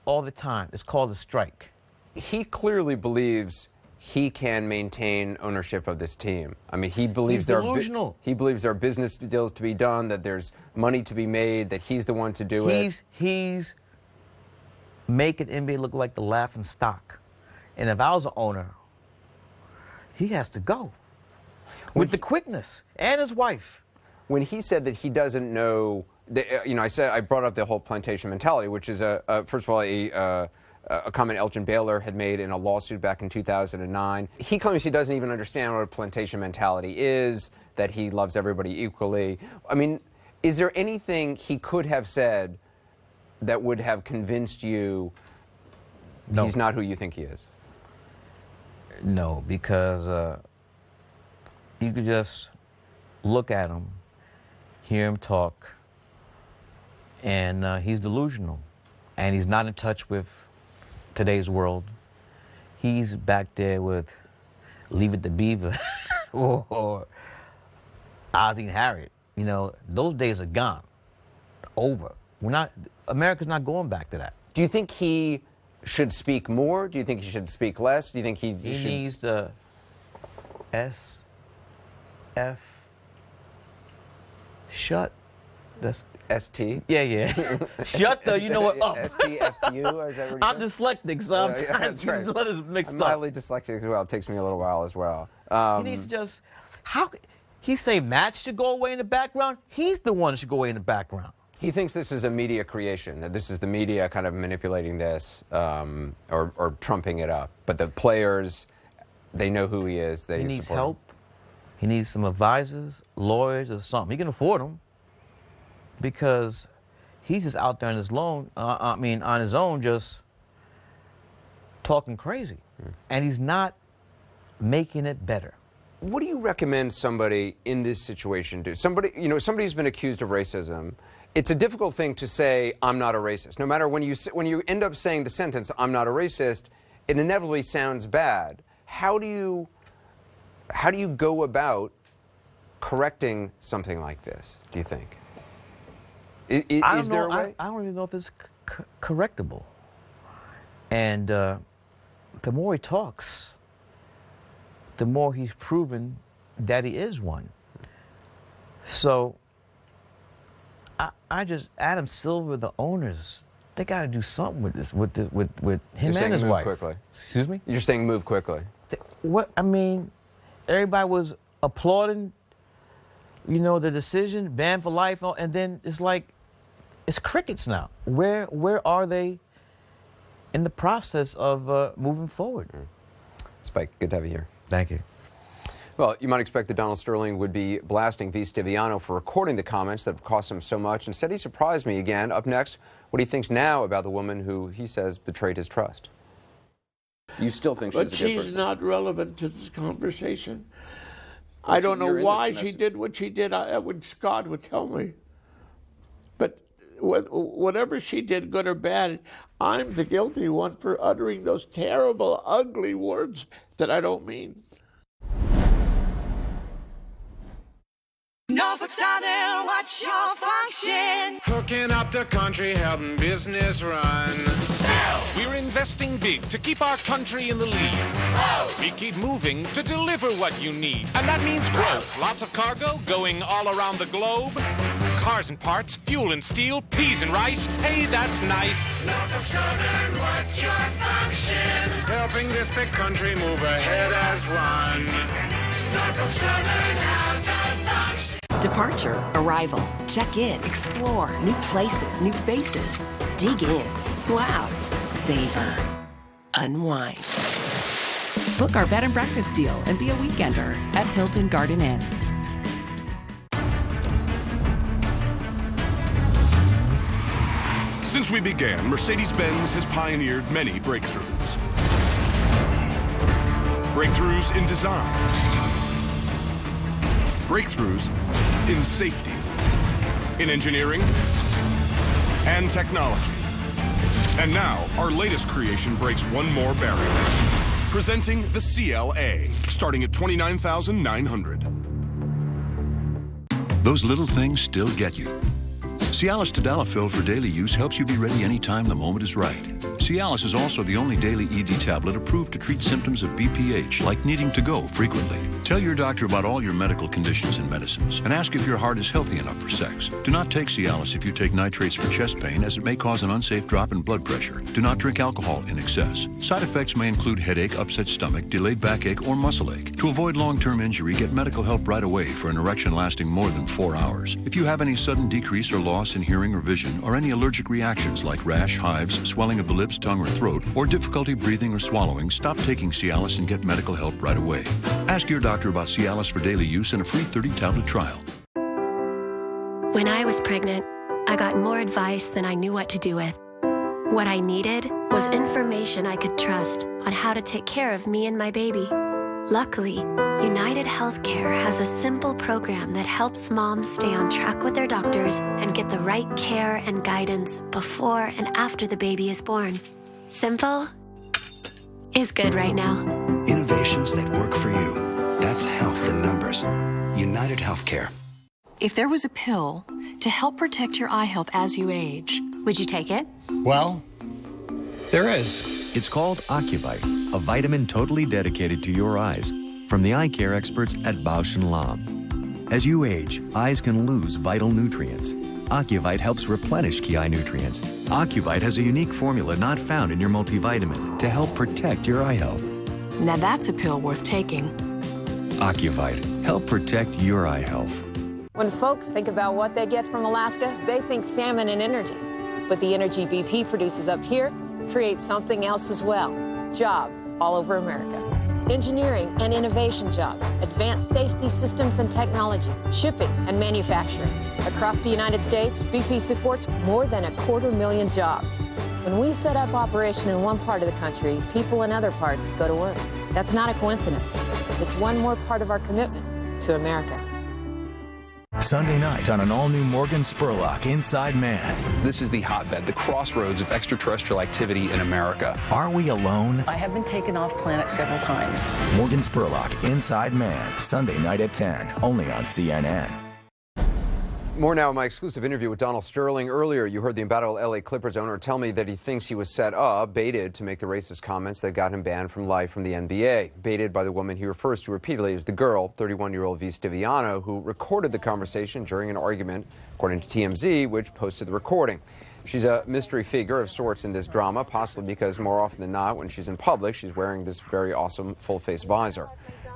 all the time. It's called a strike. He clearly believes he can maintain ownership of this team. I mean, he believes there are business deals to be done, that there's money to be made, that he's the one to do it. He's making NBA look like the laughing stock. And if I was an owner, he has to go. With the quickness, and his wife. When he said that he doesn't know, I brought up the whole plantation mentality, which is first of all a comment Elgin Baylor had made in a lawsuit back in 2009. He claims he doesn't even understand what a plantation mentality is, that he loves everybody equally. I mean, is there anything he could have said that would have convinced you he's not who you think he is? No, because you could just look at him, hear him talk, and he's delusional, and he's not in touch with today's world. He's back there with Leave It to Beaver or Ozzie and Harriet. Those days are gone, over. America's not going back to that. Do you think he should speak more? Do you think he should speak less? Do you think he should... needs the S-F... Shut. That's... ST? Yeah. Shut the, you know what, up. STFU, or is that what I'm dyslexic, so I'm trying to let us mix up. I'm mildly dyslexic as well. It takes me a little while as well. He needs to just... He say Matt should go away in the background? He's the one that should go away in the background. He thinks this is a media creation, that this is the media kind of manipulating this or trumping it up. But the players, they know who he is. He needs help. He needs some advisors, lawyers, or something. He can afford them because he's just out there on his own, just talking crazy. And he's not making it better. What do you recommend somebody in this situation do? Somebody who's been accused of racism. It's a difficult thing to say, I'm not a racist. No matter when you end up saying the sentence, I'm not a racist, it inevitably sounds bad. How do you go about correcting something like this, do you think? Is there a way? I don't even know if it's correctable. And the more he talks, the more he's proven that he is one. So Adam Silver, the owners, they got to do something with this, with him and his wife. Move quickly. Excuse me? You're saying move quickly. Everybody was applauding, the decision, ban for life, and then it's like, it's crickets now. Where are they in the process of moving forward? Spike, good to have you here. Thank you. Well, you might expect that Donald Sterling would be blasting V. Stiviano for recording the comments that have cost him so much. Instead, he surprised me again. Up next, what he thinks now about the woman who he says betrayed his trust. You still think she's a good person? But she's not relevant to this conversation. I don't know why she did what she did. Scott would tell me. But whatever she did, good or bad, I'm the guilty one for uttering those terrible, ugly words that I don't mean. Norfolk Southern, what's your function? Hooking up the country, helping business run. We're investing big to keep our country in the lead. We keep moving to deliver what you need. And that means growth. Lots of cargo going all around the globe. Cars and parts, fuel and steel, peas and rice. Hey, that's nice. Norfolk Southern, what's your function? Helping this big country move ahead as one. Norfolk Southern, how's that function? Departure, arrival, check in, explore, new places, new faces, dig in, wow, savor, unwind. Book our bed and breakfast deal and be a weekender at Hilton Garden Inn. Since we began, Mercedes-Benz has pioneered many breakthroughs. Breakthroughs in design. Breakthroughs in safety, in engineering, and technology. And now, our latest creation breaks one more barrier. Presenting the CLA, starting at $29,900. Those little things still get you. Cialis Tadalafil for daily use helps you be ready anytime the moment is right. Cialis is also the only daily ED tablet approved to treat symptoms of BPH, like needing to go frequently. Tell your doctor about all your medical conditions and medicines, and ask if your heart is healthy enough for sex. Do not take Cialis if you take nitrates for chest pain, as it may cause an unsafe drop in blood pressure. Do not drink alcohol in excess. Side effects may include headache, upset stomach, delayed backache, or muscle ache. To avoid long-term injury, get medical help right away for an erection lasting more than 4 hours. If you have any sudden decrease or loss in hearing or vision, or any allergic reactions like rash, hives, swelling of the lips, tongue, or throat, or difficulty breathing or swallowing, stop taking Cialis and get medical help right away. Ask your doctor about Cialis for daily use and a free 30-tablet trial. When I was pregnant, I got more advice than I knew what to do with. What I needed was information I could trust on how to take care of me and my baby. Luckily, United Healthcare has a simple program that helps moms stay on track with their doctors and get the right care and guidance before and after the baby is born. Simple is good right now. Innovations that work for you. That's health in numbers. United Healthcare. If there was a pill to help protect your eye health as you age, would you take it? Well, There is. It's called Ocuvite, a vitamin totally dedicated to your eyes, from the eye care experts at Bausch & Lomb. As you age, eyes can lose vital nutrients. Ocuvite helps replenish key eye nutrients. Ocuvite has a unique formula not found in your multivitamin to help protect your eye health. Now that's a pill worth taking. Ocuvite, help protect your eye health. When folks think about what they get from Alaska, they think salmon and energy. But the energy BP produces up here creates something else as well. Jobs all over America. Engineering and innovation jobs, advanced safety systems and technology, shipping and manufacturing. Across the United States, BP supports more than 250,000 jobs. When we set up operation in one part of the country, people in other parts go to work. That's not a coincidence. It's one more part of our commitment to America. Sunday night on an all-new Morgan Spurlock, Inside Man. This is the hotbed, the crossroads of extraterrestrial activity in America. Are we alone? I have been taken off planet several times. Morgan Spurlock, Inside Man, Sunday night at 10, only on CNN. More now in my exclusive interview with Donald Sterling. Earlier, you heard the embattled LA Clippers owner tell me that he thinks he was set up, baited to make the racist comments that got him banned from life from the NBA. Baited by the woman he refers to repeatedly as the girl, 31-year-old V. Stiviano, who recorded the conversation during an argument, according to TMZ, which posted the recording. She's a mystery figure of sorts in this drama, possibly because more often than not, when she's in public, she's wearing this very awesome full-face visor.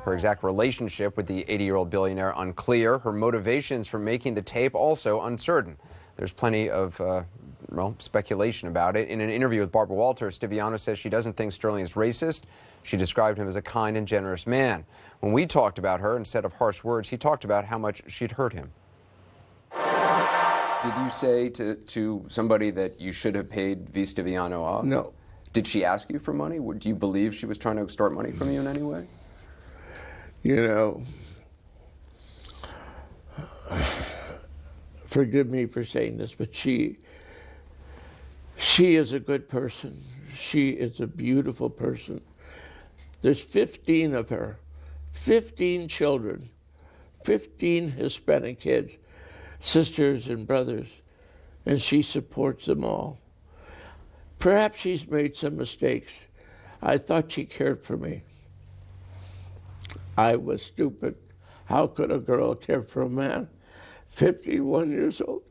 Her exact relationship with the 80-year-old billionaire unclear. Her motivations for making the tape also uncertain. There's plenty of, speculation about it. In an interview with Barbara Walters, Stiviano says she doesn't think Sterling is racist. She described him as a kind and generous man. When we talked about her, instead of harsh words, he talked about how much she'd hurt him. Did you say to somebody that you should have paid V. Stiviano off? No. Did she ask you for money? Do you believe she was trying to extort money from you in any way? You know, forgive me for saying this, but she is a good person. She is a beautiful person. There's 15 of her, 15 children, 15 Hispanic kids, sisters and brothers, and she supports them all. Perhaps she's made some mistakes. I thought she cared for me. I was stupid. How could a girl care for a man 51 years old?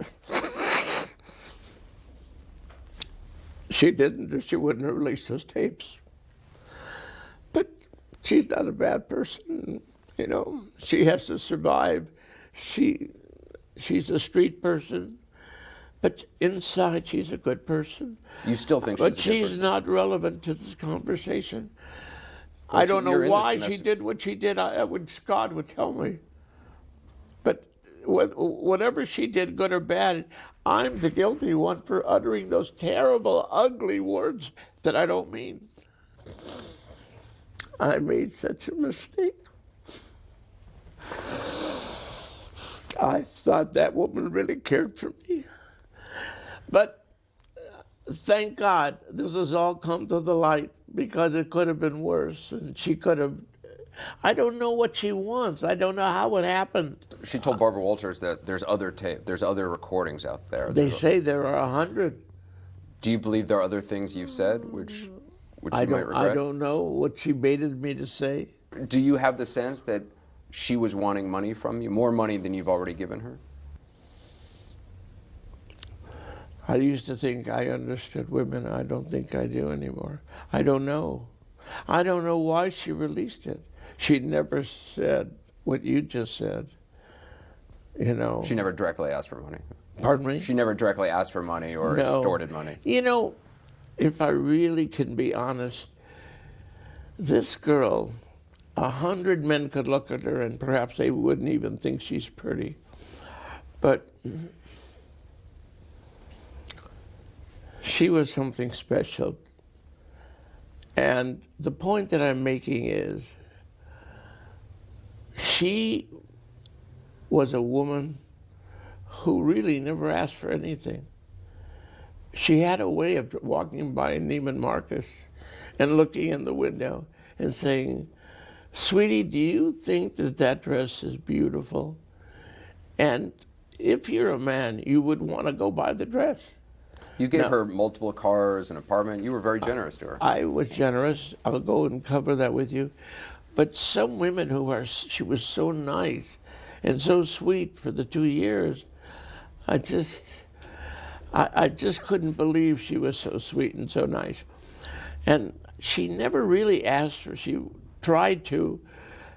She didn't, or she wouldn't have released those tapes. But she's not a bad person, you know. She has to survive. She's a street person, but inside she's a good person. You still think she's a good person? But she's not relevant to this conversation. I don't know why she did what she did. God would tell me. But whatever she did, good or bad, I'm the guilty one for uttering those terrible, ugly words that I don't mean. I made such a mistake. I thought that woman really cared for me. But thank God this has all come to the light, because it could have been worse, and she could have. I don't know what she wants. I don't know how it happened. She told Barbara Walters that there's other tape, there's other recordings out there. They say there are 100. Do you believe there are other things you've said which you might regret? I don't know what she baited me to say. Do you have the sense that she was wanting money from you, more money than you've already given her? I used to think I understood women. I don't think I do anymore. I don't know. I don't know why she released it. She never said what you just said. You know. She never directly asked for money. Pardon me? She never directly asked for money or extorted money. You know, if I really can be honest, this girl, 100 men could look at her and perhaps they wouldn't even think she's pretty. But she was something special. And the point that I'm making is, she was a woman who really never asked for anything. She had a way of walking by Neiman Marcus and looking in the window and saying, "Sweetie, do you think that that dress is beautiful?" And if you're a man, you would want to go buy the dress. You gave No. her multiple cars, an apartment. You were very generous to her. I was generous. I'll go and cover that with you. But some women she was so nice and so sweet for the 2 years. I just couldn't believe she was so sweet and so nice. And she never really asked for, she tried to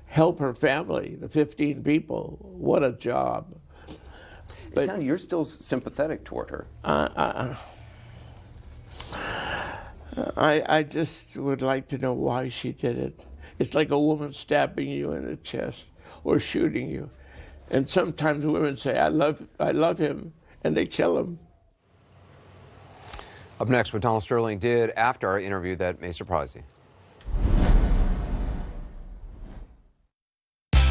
help her family, the 15 people. What a job. But you're still sympathetic toward her. I just would like to know why she did it. It's like a woman stabbing you in the chest or shooting you. And sometimes women say, I love him, and they kill him. Up next, what Donald Sterling did after our interview that may surprise you.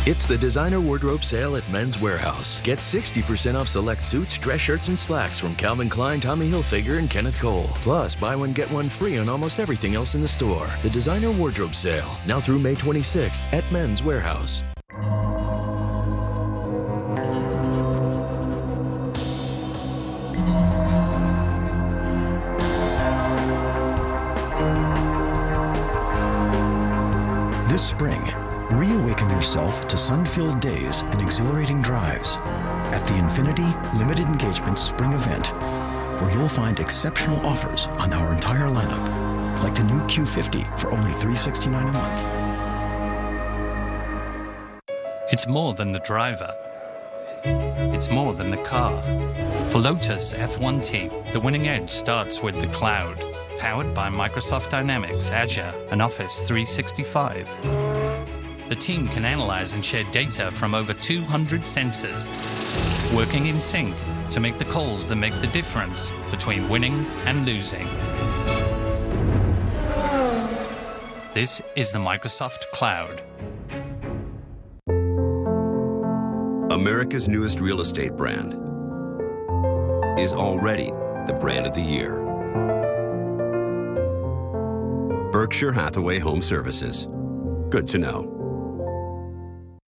It's the designer wardrobe sale at Men's Warehouse. Get 60% off select suits, dress shirts, and slacks from Calvin Klein, Tommy Hilfiger, and Kenneth Cole. Plus, buy one, get one free on almost everything else in the store. The designer wardrobe sale, now through May 26th at Men's Warehouse. This spring, reawaken yourself to sun-filled days and exhilarating drives at the Infinity Limited Engagement Spring Event, where you'll find exceptional offers on our entire lineup, like the new Q50 for only $369 a month. It's more than the driver. It's more than the car. For Lotus F1 team, the winning edge starts with the cloud. Powered by Microsoft Dynamics, Azure, and Office 365. The team can analyze and share data from over 200 sensors, working in sync to make the calls that make the difference between winning and losing. This is the Microsoft Cloud. America's newest real estate brand is already the brand of the year. Berkshire Hathaway Home Services. Good to know.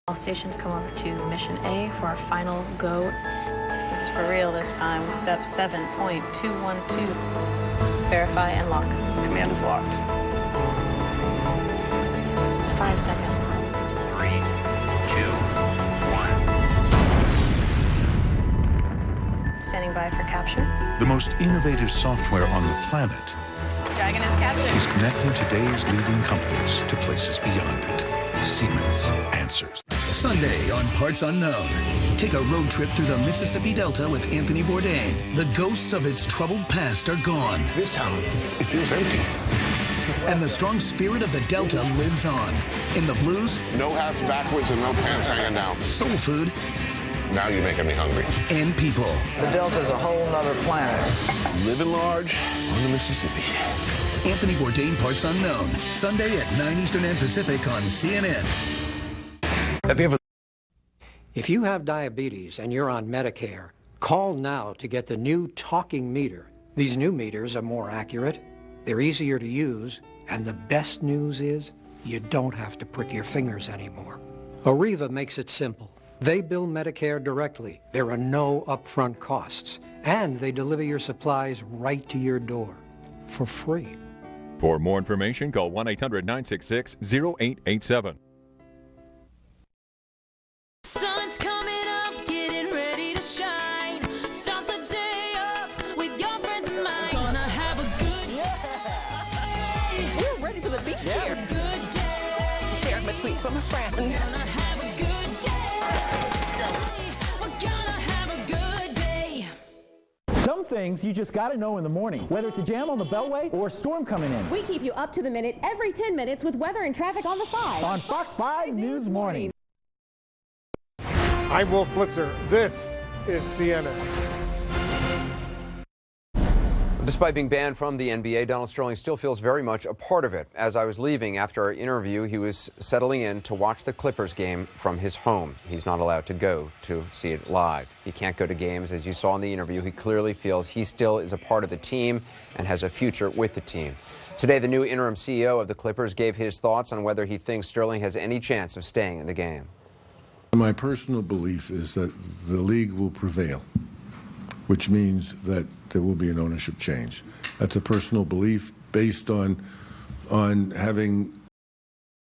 All stations come over to Mission A for our final go. This is for real this time. Step 7.212. Verify and lock. Command is locked. 5 seconds. 3, 2, 1. Standing by for capture. The most innovative software on the planet Dragon is captured. is connecting today's leading companies to places beyond it. Siemens answers. Sunday on Parts Unknown. Take a road trip through the Mississippi Delta with Anthony Bourdain. The ghosts of its troubled past are gone. This town, it feels empty. And the strong spirit of the Delta lives on. In the blues, No hats backwards and no pants hanging down. soul food, Now you're making me hungry. and people. The Delta's a whole nother planet. Living large on the Mississippi. Anthony Bourdain, Parts Unknown. Sunday at 9 Eastern and Pacific on CNN. If you have diabetes and you're on Medicare, call now to get the new talking meter. These new meters are more accurate, they're easier to use, and the best news is you don't have to prick your fingers anymore. Arriva makes it simple. They bill Medicare directly. There are no upfront costs, and they deliver your supplies right to your door for free. For more information, call 1-800-966-0887. Sun's coming up, getting ready to shine. Start the day off with your friends of mine. Gonna have a good day. We're ready for the beach here. Good day. Sharing my tweets with my friends. Gonna have a good day. We're gonna have a good day. Some things you just got to know in the morning, whether it's a jam on the Beltway or a storm coming in. We keep you up to the minute every 10 minutes with weather and traffic on the 5. On Fox 5 News Morning. I'm Wolf Blitzer. This is CNN. Despite being banned from the NBA, Donald Sterling still feels very much a part of it. As I was leaving after our interview, he was settling in to watch the Clippers game from his home. He's not allowed to go to see it live. He can't go to games. As you saw in the interview, he clearly feels he still is a part of the team and has a future with the team. Today, the new interim CEO of the Clippers gave his thoughts on whether he thinks Sterling has any chance of staying in the game. My personal belief is that the league will prevail. which means that there will be an ownership change. That's a personal belief based on having